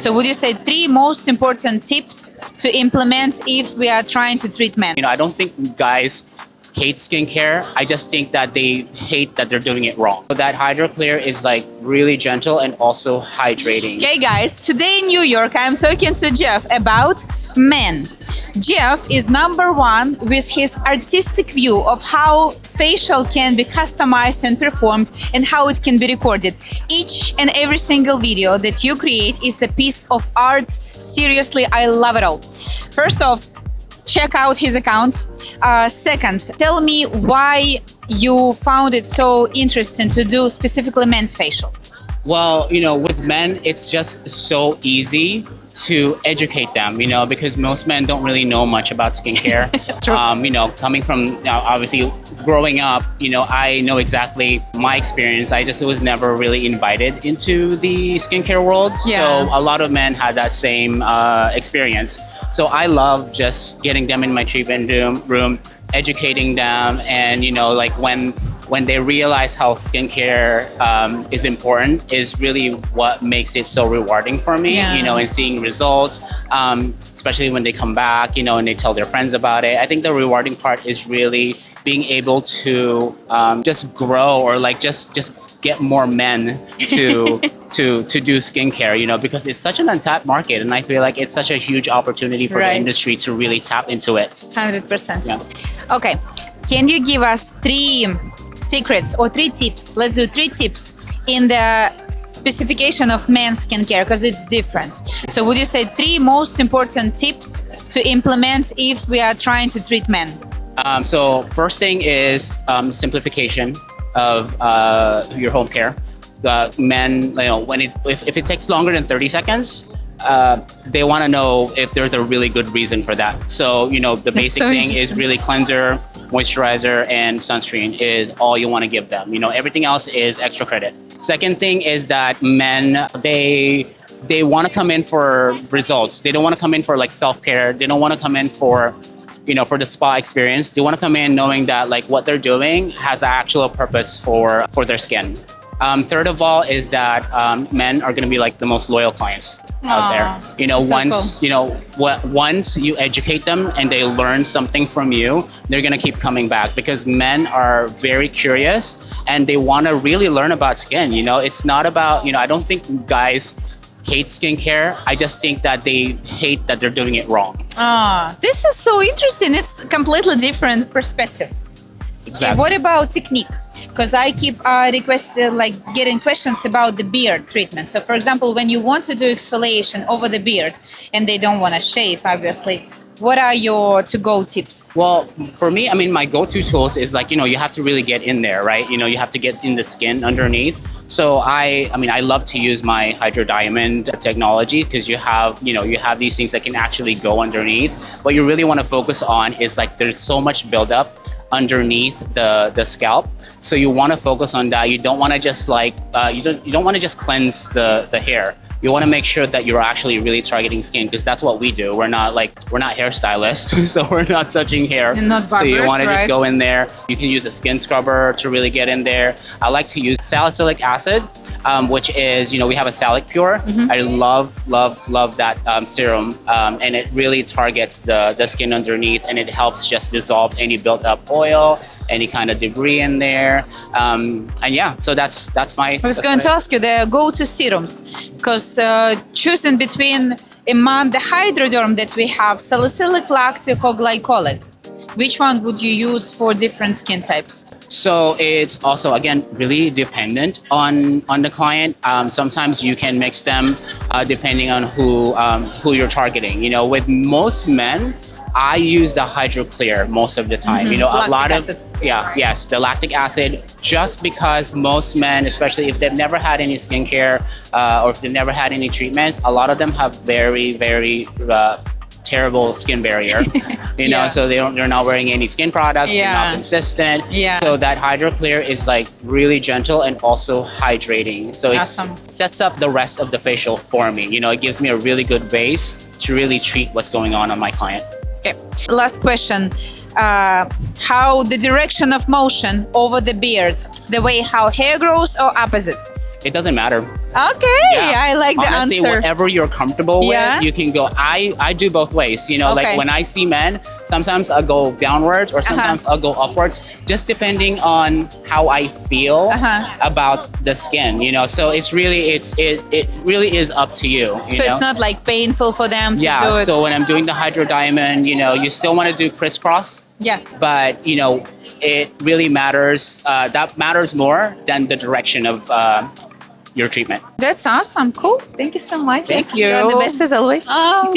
So would you say 3 most important tips to implement if we are trying to treat men? I don't think guys hate skincare. I just think that they hate that they're doing it wrong. So that Hydro Clear is like really gentle and also hydrating. Okay guys, today in New York I'm talking to Jeff about men. Jeff is #1 with his artistic view of how facial can be customized and performed and how it can be recorded. Each and every single video that you create is a piece of art. Seriously, I love it all. First off, check out his account. Second, tell me why you found it so interesting to do specifically men's facial. Well, with men, it's just so easy to educate them, because most men don't really know much about skincare. Coming from obviously growing up, I know exactly my experience. I just was never really invited into the skincare world. Yeah. So a lot of men had that same experience. So I love just getting them in my treatment room, educating them, and like when they realize how skincare is important is really what makes it so rewarding for me. Yeah. And seeing results, especially when they come back, and they tell their friends about it. I think the rewarding part is really being able to just grow or like just get more men to do skincare, because it's such an untapped market, and I feel like it's such a huge opportunity for the industry to really tap into it. 100%. Yeah. Okay, can you give us 3 secrets or 3 tips? Let's do 3 tips in the specification of men's skincare, because it's different. So would you say 3 most important tips to implement if we are trying to treat men? So first thing is simplification of your home care. Men, if it takes longer than 30 seconds, they want to know if there's a really good reason for that. So, the basic thing is really cleanser, moisturizer, and sunscreen is all you want to give them. Everything else is extra credit. Second thing is that men, they want to come in for results. They don't want to come in for like self-care. They don't want to come in for the spa experience. They want to come in knowing that like what they're doing has an actual purpose for their skin. Third of all is that men are going to be like the most loyal clients out there. Once you educate them and they learn something from you, they're going to keep coming back, because men are very curious and they want to really learn about skin. It's not about, I don't think guys hate skincare. I just think that they hate that they're doing it wrong. This is so interesting. It's a completely different perspective. Exactly. Okay, what about technique? Because I keep getting questions about the beard treatment. So for example, when you want to do exfoliation over the beard and they don't want to shave, obviously, what are your to-go tips? Well, for me, my go-to tools is like, you have to really get in there, right? You have to get in the skin underneath. So I love to use my HydroDiamond technology, because you have these things that can actually go underneath. What you really want to focus on is like, there's so much buildup underneath the scalp, so you want to focus on that. You don't want to just like you don't want to just cleanse the hair. You want to make sure that you're actually really targeting skin, because that's what we do. We're not hairstylists, so we're not touching hair. And not barbers, so you want to right? just go in there. You can use a skin scrubber to really get in there. I like to use salicylic acid, which is, we have a Salic Pure. I love that serum, and it really targets the skin underneath, and it helps just dissolve any built up oil, any kind of debris in there. And yeah, so that's my... I was going to ask you the go-to serums, because choosing between among the HydroDerm that we have, salicylic, lactic, or glycolic, which one would you use for different skin types? So it's also, again, really dependent on the client. Sometimes you can mix them depending on who you're targeting. With most men, I use the Hydro Clear most of the time. The lactic acid, just because most men, especially if they've never had any skincare or if they've never had any treatments, a lot of them have very, very terrible skin barrier. So they're not wearing any skin products. They're not consistent. So that Hydro Clear is like really gentle and also hydrating. So it sets up the rest of the facial for me. It gives me a really good base to really treat what's going on my client. Okay. Last question. How the direction of motion over the beard, the way how hair grows, or opposite? It doesn't matter. Okay, Yeah. I like the Honestly, answer. whatever you're comfortable with, Yeah. you can go. I do both ways. You know, Okay. like when I see men, sometimes I'll go downwards or sometimes I'll go upwards, just depending on how I feel about the skin. You know, so it's really it really is up to you. You So know? it's not like painful for them to do Yeah. it. So when I'm doing the HydroDiamond, you know, you still want to do crisscross, Yeah. but you know, it really matters. That matters more than the direction of your treatment. That's awesome. Cool. Thank you so much. Thank you. You're the best as always. Oh.